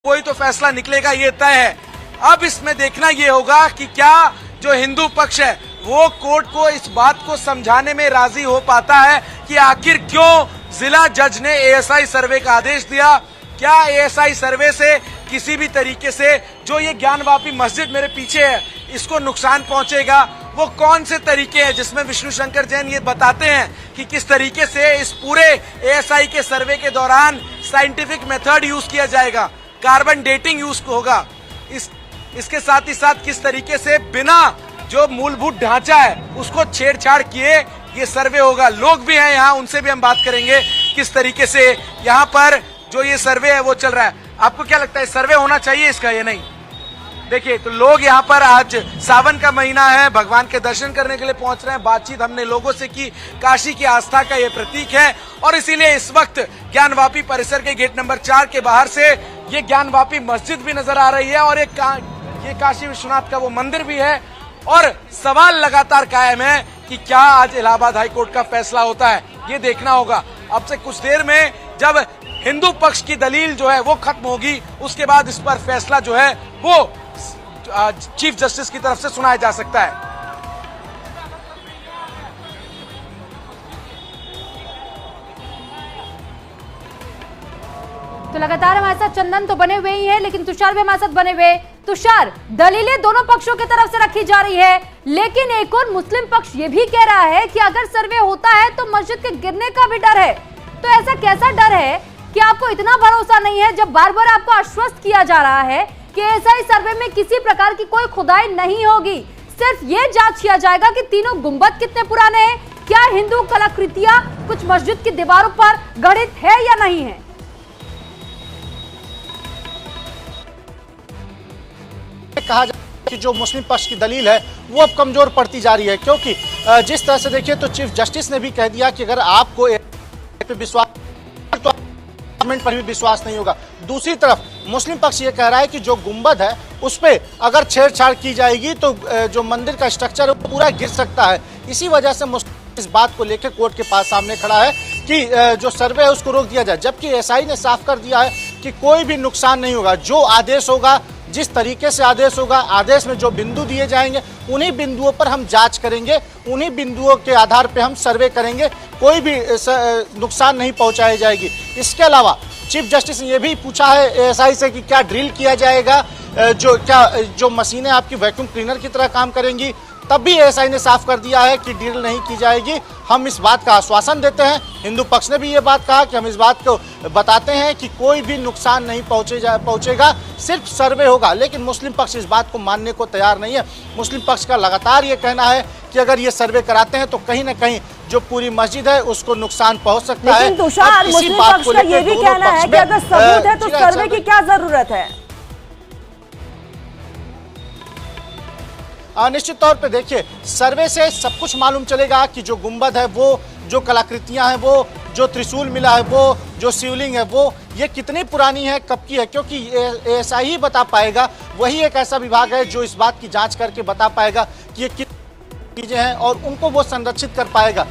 कोई तो फैसला निकलेगा, ये तय है। अब इसमें देखना ये होगा कि क्या जो हिंदू पक्ष है वो कोर्ट को इस बात को समझाने में राजी हो पाता है कि आखिर क्यों जिला जज ने एएसआई सर्वे का आदेश दिया। क्या एएसआई सर्वे से किसी भी तरीके से जो ये ज्ञानवापी मस्जिद मेरे पीछे है इसको नुकसान पहुंचेगा। वो कौन से तरीके हैं जिसमें विष्णु शंकर जैन ये बताते हैं कि किस तरीके से इस पूरे एएसआई के सर्वे के दौरान साइंटिफिक मेथड यूज किया जाएगा, कार्बन डेटिंग यूज होगा, इसके साथ ही साथ किस तरीके से बिना जो मूलभूत ढांचा है उसको छेड़छाड़ किए ये सर्वे होगा। लोग भी हैं यहाँ, उनसे भी हम बात करेंगे किस तरीके से यहाँ पर जो ये सर्वे है वो चल रहा है। आपको क्या लगता है सर्वे होना चाहिए इसका या नहीं? देखिए, तो लोग यहाँ पर आज सावन का महीना है, भगवान के दर्शन करने के लिए पहुंच रहे हैं। बातचीत हमने लोगों से की, काशी की आस्था का ये प्रतीक है और इसीलिए इस वक्त ज्ञानवापी परिसर के गेट नंबर 4 के बाहर से ये ज्ञानवापी मस्जिद भी नजर आ रही है और ये काशी विश्वनाथ का वो मंदिर भी है। और सवाल लगातार कायम है कि क्या आज इलाहाबाद हाई कोर्ट का फैसला होता है, ये देखना होगा। अब से कुछ देर में जब हिंदू पक्ष की दलील जो है वो खत्म होगी, उसके बाद इस पर फैसला जो है वो चीफ जस्टिस की तरफ से सुनाया जा सकता है। तो लगातार हमारे साथ चंदन तो बने हुए ही है, लेकिन तुषार भी हमारे साथ बने हुए। तुषार, दलीलें दोनों पक्षों की तरफ से रखी जा रही है, लेकिन एक और मुस्लिम पक्ष ये भी कह रहा है कि अगर सर्वे होता है तो मस्जिद के गिरने का भी डर है। तो ऐसा कैसा डर है कि आपको इतना भरोसा नहीं है जब बार बार आपको आश्वस्त किया जा रहा है कि एएसआई सर्वे में किसी प्रकार की कोई खुदाई नहीं होगी, सिर्फ ये जांच किया जाएगा कि तीनों गुंबद कितने पुराने हैं, क्या हिंदू कलाकृतियां कुछ मस्जिद की दीवारों पर गढ़ित है या नहीं है? कहा जाए कि जो मुस्लिम पक्ष की दलील है वो अब कमजोर पड़ती जा रही है, क्योंकि जिस तरह से देखिए तो चीफ जस्टिस ने भी कह दिया कि अगर आपको पे विश्वास तो गवर्नमेंट पर भी विश्वास नहीं होगा। दूसरी तरफ मुस्लिम पक्ष ये कह रहा है कि जो गुंबद है उस पे अगर छेड़छाड़ की जाएगी तो जो मंदिर का स्ट्रक्चर है वो पूरा गिर सकता है। इसी वजह से मुस्लिम इस बात को लेकर कोर्ट के पास सामने खड़ा है कि जो सर्वे है उसको रोक दिया जाए, जबकि एएसआई ने साफ कर दिया है कि कोई भी नुकसान नहीं होगा। जो आदेश होगा, जिस तरीके से आदेश होगा, आदेश में जो बिंदु दिए जाएंगे उन्हीं बिंदुओं पर हम जांच करेंगे, उन्हीं बिंदुओं के आधार पर हम सर्वे करेंगे, कोई भी नुकसान नहीं पहुंचाई जाएगी। इसके अलावा चीफ जस्टिस ने यह भी पूछा है एएसआई से कि क्या ड्रिल किया जाएगा, जो मशीनें आपकी वैक्यूम क्लीनर की तरह काम करेंगी। तब भी एएसआई ने साफ कर दिया है कि ड्रिल नहीं की जाएगी। हम इस बात का आश्वासन देते हैं। हिंदू पक्ष ने भी ये बात कहा कि हम इस बात को बताते हैं कि कोई भी नुकसान नहीं पहुंचेगा, सिर्फ सर्वे होगा। लेकिन मुस्लिम पक्ष इस बात को मानने को तैयार नहीं है। मुस्लिम पक्ष का लगातार ये कहना है कि अगर ये सर्वे कराते हैं तो कहीं ना कहीं जो पूरी मस्जिद है उसको नुकसान पहुंच सकता है। लेकिन तुषार, मुस्लिम पक्ष का ये भी कहना है कि अगर सबूत है तो सर्वे की क्या जरूरत है? निश्चित तौर पे देखिए, सर्वे से सब कुछ मालूम चलेगा कि जो गुंबद है वो, जो कलाकृतियां हैं वो, जो त्रिशूल मिला है वो, जो शिवलिंग है वो, ये कितनी पुरानी है, कब की है, क्योंकि एएसआई ही बता पाएगा। वही एक ऐसा विभाग है जो इस बात की जांच करके बता पाएगा कि ये कितनी चीजें हैं और उनको वो संरक्षित कर पाएगा।